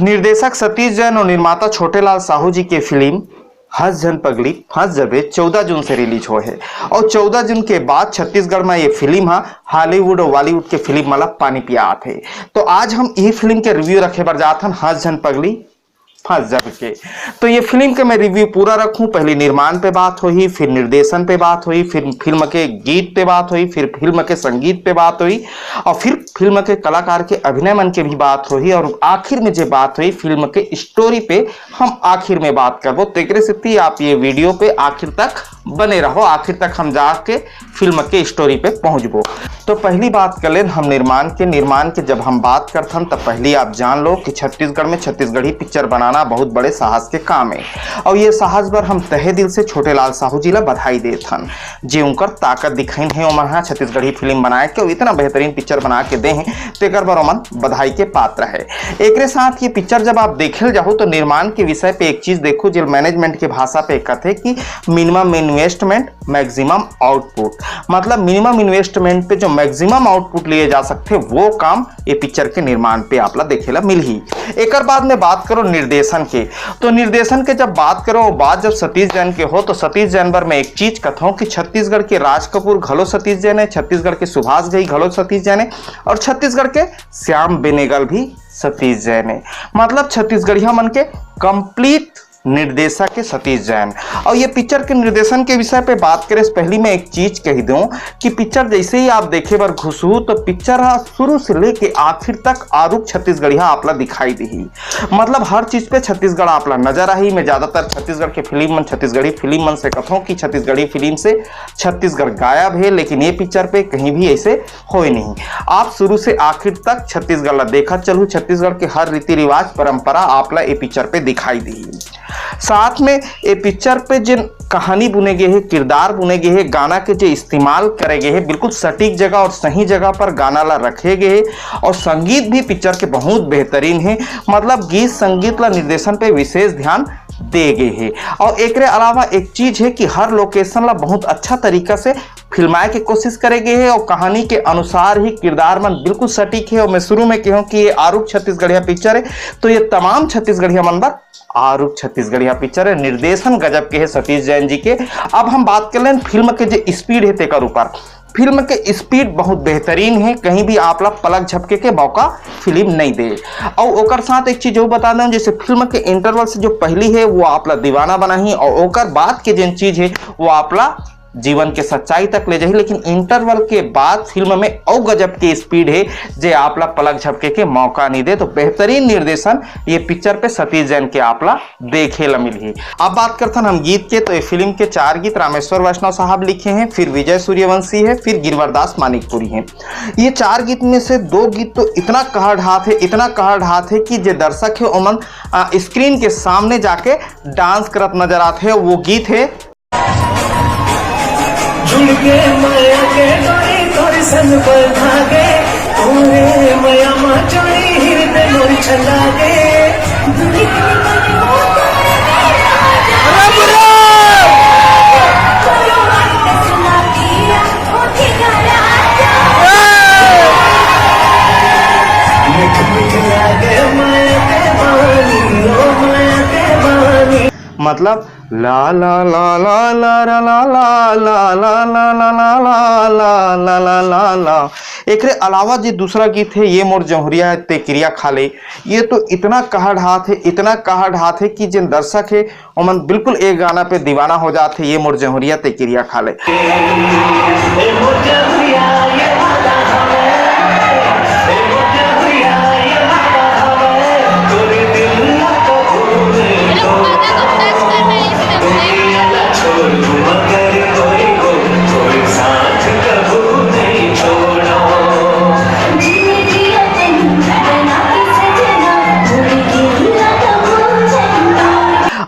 निर्देशक सतीश जैन और निर्माता छोटेलाल साहू जी की फिल्म हंस जन पगली फंस जबे 14 जून से रिलीज हो है और 14 जून के बाद छत्तीसगढ़ में ये फिल्म है हॉलीवुड और बॉलीवुड के फिल्म मतलब पानी पिया थे। तो आज हम यही फिल्म के रिव्यू रखे बार जात हन हंस जन पगली फंस जब के। तो ये फिल्म के मैं रिव्यू पूरा रखूं, पहले निर्माण पे बात हुई, फिर निर्देशन पे बात हुई, फिर फिल्म के गीत पे बात हुई, फिर फिल्म के संगीत पे बात हुई और फिर फिल्म के कलाकार के अभिनय मन के भी बात हुई और आखिर में जो बात हुई फिल्म के स्टोरी पे हम आखिर में बात करबो। तो एक से आप ये वीडियो पे आखिर तक बने रहो, आखिर तक हम जाके फिल्म के स्टोरी पे पहुंचबो। तो पहली बात कर लें हम निर्माण के जब हम बात करते हैं तब पहले आप जान लो कि छत्तीसगढ़ में छत्तीसगढ़ी पिक्चर बनाना बहुत बड़े साहस के काम है और ये साहस पर हम तहे दिल से छोटेलाल साहू जी ला बधाई देत हन जे उनकर ताकत दिखाइन है ओमन हा छत्तीसगढ़ी फिल्म बनाए के इतना बेहतरीन पिक्चर बना के दे हैं तो एक बार ओमन बधाई के पात्र है। एक साथ ये पिक्चर जब आप देखे जाओ तो निर्माण के विषय पे एक चीज देखो जो मैनेजमेंट की भाषा पे कथे कि मिनिमम इन्वेस्टमेंट मैक्सिमम आउटपुट, मतलब मिनिमम इन्वेस्टमेंट पे जो मैक्सिमम आउटपुट लिए जा सकते वो काम ये पिक्चर के निर्माण पे आपला देखेला मिल ही। एक बाद में बात करो निर्देशन के, तो निर्देशन के जब बात करो बात जब सतीश जैन के हो तो सतीश जैन पर मैं एक चीज कथाऊं कि छत्तीसगढ़ के राज कपूर घलो सतीश जैन है, छत्तीसगढ़ के सुभाष घई घलो सतीश जैन है और छत्तीसगढ़ के श्याम बेनेगल भी सतीश जैन है। मतलब छत्तीसगढ़िया मन के कंप्लीट निर्देशक के सतीश जैन। और ये पिक्चर के निर्देशन के विषय पे बात करें पहली मैं एक चीज कह दूं कि पिक्चर जैसे ही आप देखे बार घुसू तो पिक्चर शुरू से लेके आखिर तक आरूप छत्तीसगढ़िया आपला दिखाई दी, मतलब हर चीज पे छत्तीसगढ़ आपला नजर आई। मैं ज्यादातर छत्तीसगढ़ के फिल्म मन छत्तीसगढ़ी फिल्म मन से कथों कि छत्तीसगढ़ी फिल्म से छत्तीसगढ़ गायब है, लेकिन ये पिक्चर पे कहीं भी ऐसे हो नहीं। आप शुरू से आखिर तक छत्तीसगढ़ ला देखा चलू, छत्तीसगढ़ के हर रीति रिवाज परंपरा आपला ये पिक्चर पे दिखाई दी। साथ में ये पिक्चर पे जिन कहानी बुने गए हैं, किरदार बुने गए हैं, गाना के जो इस्तेमाल करे गए हैं बिल्कुल सटीक जगह और सही जगह पर गाना ला रखे गए हैं और संगीत भी पिक्चर के बहुत बेहतरीन है, मतलब गीत संगीत ला निर्देशन पे विशेष ध्यान दे गए हैं। और एक अलावा एक चीज है कि हर लोकेशन ला बहुत अच्छा तरीका से फिल्माए के कोशिश करे गए हैं और कहानी के अनुसार ही किरदार मन बिल्कुल सटीक है। और मैं शुरू में कहूं कि ये आरूप छत्तीसगढ़िया पिक्चर है तो ये तमाम छत्तीसगढ़िया मन पर आरूप छत्तीसगढ़िया पिक्चर है। निर्देशन गजब के है सतीश जैन जी के। अब हम बात कर लें फिल्म के जो स्पीड है तेकर ऊपर, फिल्म के स्पीड बहुत बेहतरीन है, कहीं भी आपला पलक झपके के मौका फिल्म नहीं दे। और ओकर साथ एक चीज वो बता दें जैसे फिल्म के इंटरवल से जो पहली है वो आपला दीवाना बनाही और ओकर बाद के जिन चीज है वो आपला जीवन के सच्चाई तक ले जाही, लेकिन इंटरवल के बाद फिल्म में और गजब की स्पीड है जे आपला पलक झपके के मौका नहीं दे। तो बेहतरीन निर्देशन ये पिक्चर पे सतीश जैन के आपला देखे ला मिली। अब बात करते हैं हम गीत के, तो ये फिल्म के 4 गीत रामेश्वर वैष्णव साहब लिखे हैं, फिर विजय सूर्यवंशी है, फिर गिरवरदास मानिकपुरी है। ये 4 गीत में से 2 गीत तो इतना कहड़ हाथ है कि जो दर्शक है उमन स्क्रीन के सामने जाके डांस करत नजर आते हैं। वो गीत है झुलके माया के डोरी तोरी संग पर भागे ओरे माया मा चोरी हृदय मोर छलागे मतलब ला ला ला ला ला ला ला ला ला ला ला ला ला ला ला ला ला ला। एक अलावा जो दूसरा गीत है ये मोर जौहरिया है ते क्रिया खाले, ये तो इतना कहड़ हाथ है कि जिन दर्शक है उमन बिल्कुल एक गाना पे दीवाना हो जाते। ये मोर जौहरिया ते क्रिया खाले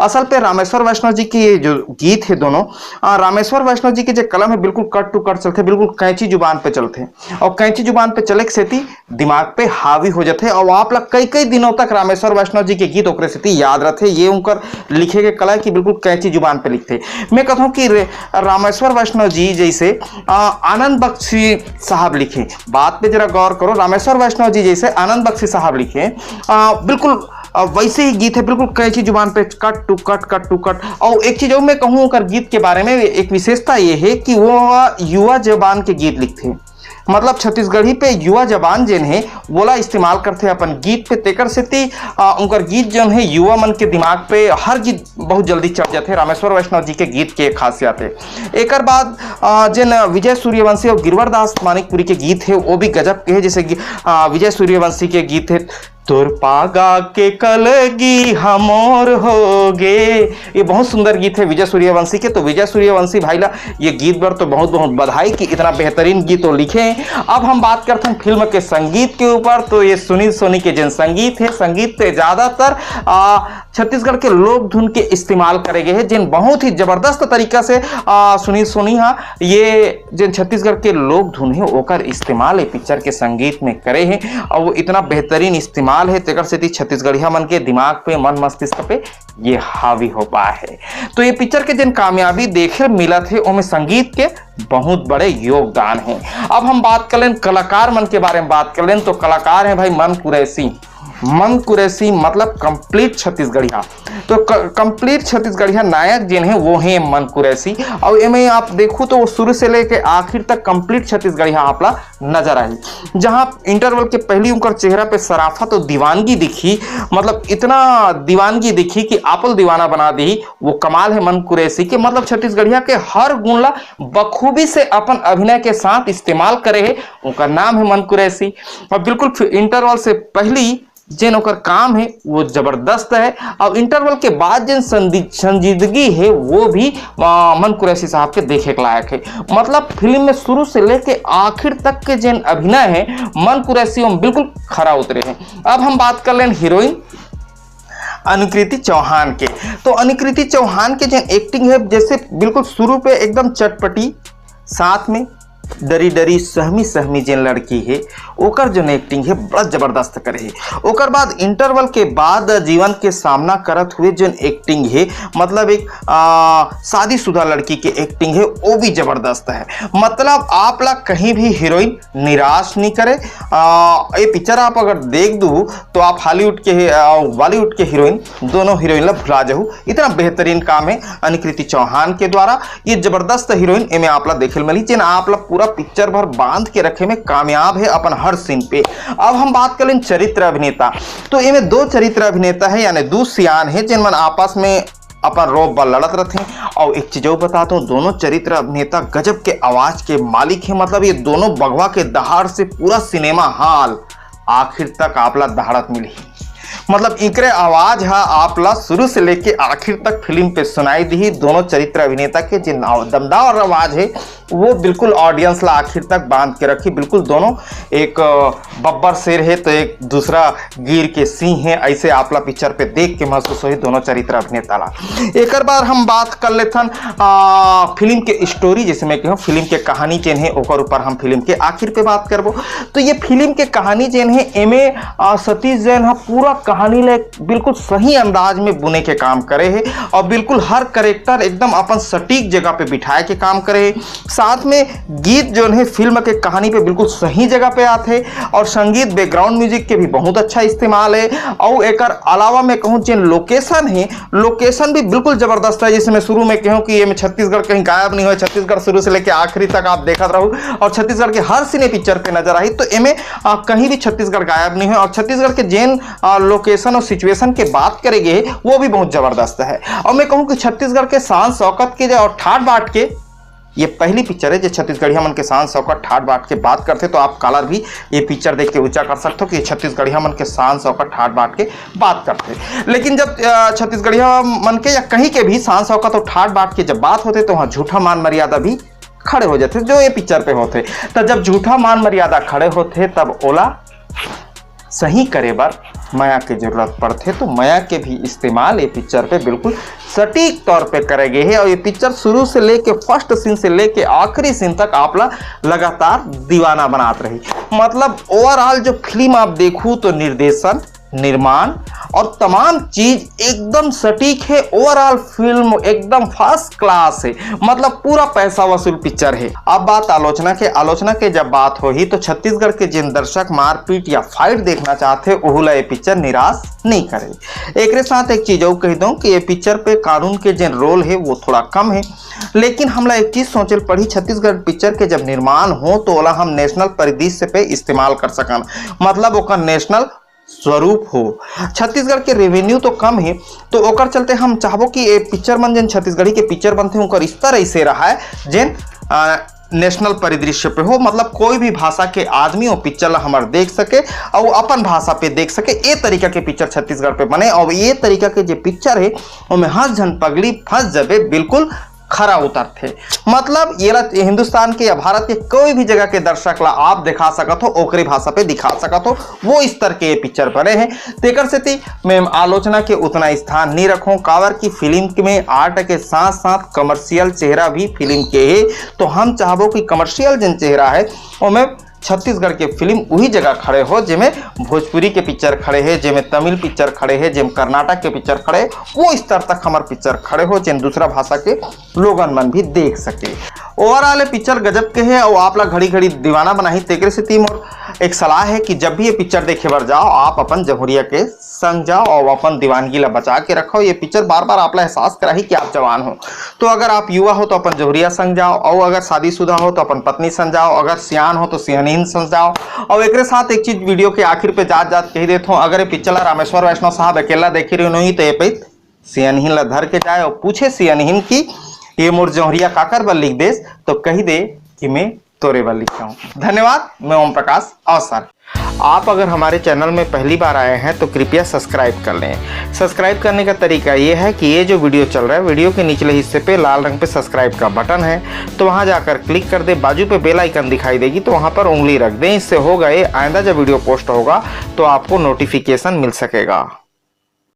असल पे रामेश्वर वैष्णव जी की ये जो गीत है दोनों, रामेश्वर वैष्णव जी के जो कलम है बिल्कुल कट टू कट चलते, बिल्कुल कैंची जुबान पे चलते, और कैंची जुबान पे चले के सेती दिमाग पे हावी हो जाते, और आप लोग कई कई दिनों तक रामेश्वर वैष्णव जी के गीत ओकरे सेती याद रहते। ये उनकर लिखे के कला है कि बिल्कुल कैंची जुबान पे लिखते। मैं कहता हूँ कि रामेश्वर वैष्णव जी जैसे आनंद बख्शी साहब लिखे, बात पे जरा गौर करो, रामेश्वर वैष्णव जी जैसे आनंद बख्शी साहब लिखे बिल्कुल वैसे ही गीत है, बिल्कुल कैची जुबान पे cut to cut cut to cut. और एक चीज मैं कहूँ कर गीत के बारे में, एक विशेषता ये है कि वो युवा जबान के गीत लिखते, मतलब छत्तीसगढ़ी पे युवा जबान जिन है बोला इस्तेमाल करते अपन गीत पे, तेकर से उनकर गीत जो है युवा मन के दिमाग पे हर गीत बहुत जल्दी चढ़ जाते। रामेश्वर वैष्णव जी के गीत के खासियत है। एक बाद जिन विजय सूर्यवंशी और गिरवर दास मानिकपुरी के गीत है वो भी गजब के है। जैसे विजय सूर्यवंशी के गीत है तुर पागा के कलगी हमोर होगे, ये बहुत सुंदर गीत है विजय सूर्यवंशी के। तो विजय सूर्यवंशी भाई ला ये गीत पर तो बहुत बहुत बधाई कि इतना बेहतरीन गीत तो लिखे हैं। अब हम बात करते हैं फिल्म के संगीत के ऊपर। तो ये सुनील सोनी के जिन संगीत है, संगीत पे ज्यादातर छत्तीसगढ़ के लोक धुन के इस्तेमाल करे गए हैं, जिन बहुत ही जबरदस्त तरीका से सुनील सोनी ये जिन छत्तीसगढ़ के लोक धुन है ओकर इस्तेमाल है पिक्चर के संगीत में करे हैं, और वो इतना बेहतरीन इस्तेमाल है तेकर से छत्तीसगढ़िया मन के दिमाग पे, मन मस्तिष्क पे ये हावी हो पाया है। तो ये पिक्चर के जिन कामयाबी देखे मिला थे उनमें संगीत के बहुत बड़े योगदान हैं। अब हम बात कर लें कलाकार मन के बारे में बात कर लें, तो कलाकार है भाई मन कुरैशी। मन कुरैशी मतलब कंप्लीट छत्तीसगढ़िया, तो कंप्लीट छत्तीसगढ़िया नायक जिन है वो है मन कुरैशी। और इनमें आप देखो तो वो शुरू से लेके आखिर तक कंप्लीट छत्तीसगढ़िया आपला नजर आई। जहां इंटरवल के पहली उनकर चेहरा पे सराफत और दीवानगी दिखी, मतलब इतना दीवानगी दिखी कि आपल दीवाना बना दी, वो कमाल है मन कुरैशी के। मतलब छत्तीसगढ़िया के हर गुण ला बखूबी से अपन अभिनय के साथ इस्तेमाल करे है, उनका नाम है मन कुरैशी। और बिल्कुल इंटरवल से पहली जिन ओकर काम है वो जबरदस्त है, और इंटरवल के बाद जिन संजीदगी है वो भी मन कुरैशी साहब के देखे के लायक है। मतलब फिल्म में शुरू से लेके आखिर तक के जिन अभिनय है मन कुरैशी में बिल्कुल खरा उतरे हैं। अब हम बात कर लें हीरोइन अनुकृति चौहान के। तो अनुकृति चौहान के जो एक्टिंग है, जैसे बिल्कुल शुरू पे एकदम चटपटी, साथ में डरी डरी सहमी सहमी जिन लड़की है ओकर जो एक्टिंग है बड़ा जबरदस्त करे है। ओकर बाद इंटरवल के बाद जीवन के सामना करत हुए जो एक्टिंग है, मतलब एक शादीशुदा लड़की के एक्टिंग है वो भी जबरदस्त है। मतलब आप लोग कहीं भी हीरोइन निराश नहीं करे। ये पिक्चर आप अगर देख दू तो आप हॉलीवुड के बॉलीवुड के हीरोइन दोनों हीरोइन ला भुला जाहू, इतना बेहतरीन काम है अनुकृति चौहान के द्वारा। ये जबरदस्त हीरोइन इनमें आप लोग देखे मिली, जिन आप लोग पूरा पिक्चर भर बांध के रखे में कामयाब है अपन हर सीन पे। अब हम बात करें चरित्र अभिनेता, तो इनमें दो चरित्र अभिनेता है यानी दो सियान है जिन मन आपस में अपन रोब बल लड़त रहते हैं। और एक चीज बताता हूँ, दोनों चरित्र अभिनेता गजब के आवाज के मालिक हैं। मतलब ये दोनों बगवा के दहाड़ से पूरा सिनेमा हॉल आखिर तक आपला दहाड़त मिली। मतलब इनके आवाज है आपला शुरू से लेके आखिर तक फिल्म पे सुनाई दी। दोनों चरित्र अभिनेता के जिन दमदार आवाज है वो बिल्कुल ऑडियंस ला आखिर तक बांध के रखी। बिल्कुल दोनों, एक बब्बर शेर है तो एक दूसरा गिर के सिंह है, ऐसे आपला पिक्चर पे देख के महसूस हुई दोनों चरित्र अभिनेता ला। एक बार हम बात कर लेथन फिल्म के स्टोरी, जैसे मैं कहूँ फिल्म के कहानी चेन है ओकर ऊपर हम फिल्म के आखिर पे बात करबो। तो ये फिल्म के कहानी चेन है, एमे सतीश जैन है पूरा कहानी ले बिल्कुल सही अंदाज में बुने के काम करे है, और बिल्कुल हर करेक्टर एकदम अपन सटीक जगह पे बिठाए के काम करे है। साथ में गीत जो है फिल्म के कहानी पे बिल्कुल सही जगह पे आते हैं, और संगीत बैकग्राउंड म्यूजिक के भी बहुत अच्छा इस्तेमाल है। और एक अलावा मैं कहूँ जिन लोकेशन है, लोकेशन भी बिल्कुल जबरदस्त है। जैसे मैं शुरू में कहूँ कि ये में छत्तीसगढ़ कहीं गायब नहीं हुआ, छत्तीसगढ़ शुरू से लेकर आखिरी तक आप देखते रहो, और छत्तीसगढ़ के हर सिने पिक्चर पे नजर आई, तो इनमें कहीं भी छत्तीसगढ़ गायब नहीं हुआ। और छत्तीसगढ़ के जिन लोकेशन और सिचुएशन के बात करेंगे वो भी बहुत जबरदस्त है। और मैं कहूँ कि छत्तीसगढ़ के शान शौकत के और ठाट बाट के ये पहली पिक्चर है जो छत्तीसगढ़िया मन के शान शौकत ठाट बाट के बात करते, तो आप कालर भी ये पिक्चर देख के ऊंचा कर सकते हो कि छत्तीसगढ़िया मन के शान शौकत ठाट बाट के बात करते। लेकिन जब छत्तीसगढ़िया मन के या कहीं के भी शान शौकत और ठाट बाट के जब बात होते तो वहाँ झूठा मान मर्यादा भी खड़े हो जाते जो ये पिक्चर पे होते। तो जब झूठा मान मर्यादा खड़े होते तब ओला सही करे बर माया की जरूरत पड़ते तो माया के भी इस्तेमाल ये पिक्चर पे बिल्कुल सटीक तौर पे करे गए हैं। और ये पिक्चर शुरू से लेके फर्स्ट सीन से लेके आखिरी सीन तक आप लगातार दीवाना बनाते रही। मतलब ओवरऑल जो फिल्म आप देखो तो निर्देशन, निर्माण और तमाम चीज एकदम सटीक है। ओवरऑल फिल्म एकदम फर्स्ट क्लास है, मतलब पूरा पैसा वसूल पिक्चर है। अब बात आलोचना के जब बात होगी तो छत्तीसगढ़ के जिन दर्शक मारपीट या फाइट देखना चाहते ओहुला ये पिक्चर निराश नहीं करे। एक साथ एक चीज और कह दूं कि ये पिक्चर पे कानून के जिन रोल है वो थोड़ा कम है, लेकिन हमला एक चीज सोचल पड़ी छत्तीसगढ़ पिक्चर के जब निर्माण हो तो ओला हम नेशनल परिदृश्य पे इस्तेमाल कर सकन, मतलब ओकर नेशनल स्वरूप हो। छत्तीसगढ़ के रेवेन्यू तो कम है तो ओकर चलते हम चाहबो कि ये पिक्चर मन जिन छत्तीसगढ़ी के पिक्चर बनते हैं उनका स्तर ऐसे रहा है जिन नेशनल परिदृश्य पे हो, मतलब कोई भी भाषा के आदमी वो पिक्चर हमारे देख सके और अपन भाषा पे देख सके। ये तरीका के पिक्चर छत्तीसगढ़ पे बने और ये तरीका के जो पिक्चर है उनमें हंस झन पगली फंस जबे बिल्कुल खरा उतरते। मतलब ये हिंदुस्तान के या भारत के कोई भी जगह के दर्शक ला आप दिखा सकत हो, ओकरी भाषा पे दिखा सकत हो, वो इस तरह के ये पिक्चर बने हैं। तेकर से मैं आलोचना के उतना स्थान नहीं रखूं, कावर की फिल्म में आर्ट के साथ साथ कमर्शियल चेहरा भी फिल्म के है, तो हम चाहबो कि कमर्शियल जिन चेहरा है वो में छत्तीसगढ़ के फिल्म वही जगह खड़े हो जिसमें भोजपुरी के पिक्चर खड़े हैं, जिसमें तमिल पिक्चर खड़े हैं, जिसमें कर्नाटक के पिक्चर खड़े, वो स्तर तक हमारे पिक्चर खड़े हो जिन दूसरा भाषा के लोगन मन भी देख सके। ओवरऑल पिक्चर गजब के है और आप लोग घड़ी घड़ी दीवाना बनाही। तेकरे से टीम और एक सलाह है कि जब भी ये पिक्चर देखे बर जाओ आप अपन जमुहरिया के संग जाओ और अपन दीवानगी ला बचा के रखो। ये पिक्चर बार बार आप ला एहसास कराही कि आप जवान हो, तो अगर आप युवा हो तो अपन जमुहरिया संग जाओ, और अगर शादीशुदा हो तो अपन पत्नी संग जाओ, अगर सियान हो तो सियानीन संग जाओ। और एक साथ एक चीज वीडियो के आखिर पे जात कही देता हूँ, अगर ये पिक्चर रामेश्वर वैष्णव साहब अकेला देखे रहे नहीं तो ये पे सियानीन ला धर के जाए और पूछे सियानीन की ये मोर जौहरिया काकर बल लिख देस, तो कही दे कि मैं तोरे बल लिखता हूँ। धन्यवाद। मैं ओम प्रकाश अवसर। आप अगर हमारे चैनल में पहली बार आए हैं तो कृपया सब्सक्राइब कर लें। सब्सक्राइब करने का तरीका ये है कि ये जो वीडियो चल रहा है वीडियो के निचले हिस्से पे लाल रंग पे सब्सक्राइब का बटन है, तो वहां जाकर क्लिक कर दे। बाजू पे बेल आइकन दिखाई देगी तो वहां पर उंगली रख दें। इससे होगा ये आइंदा जब वीडियो पोस्ट होगा तो आपको नोटिफिकेशन मिल सकेगा।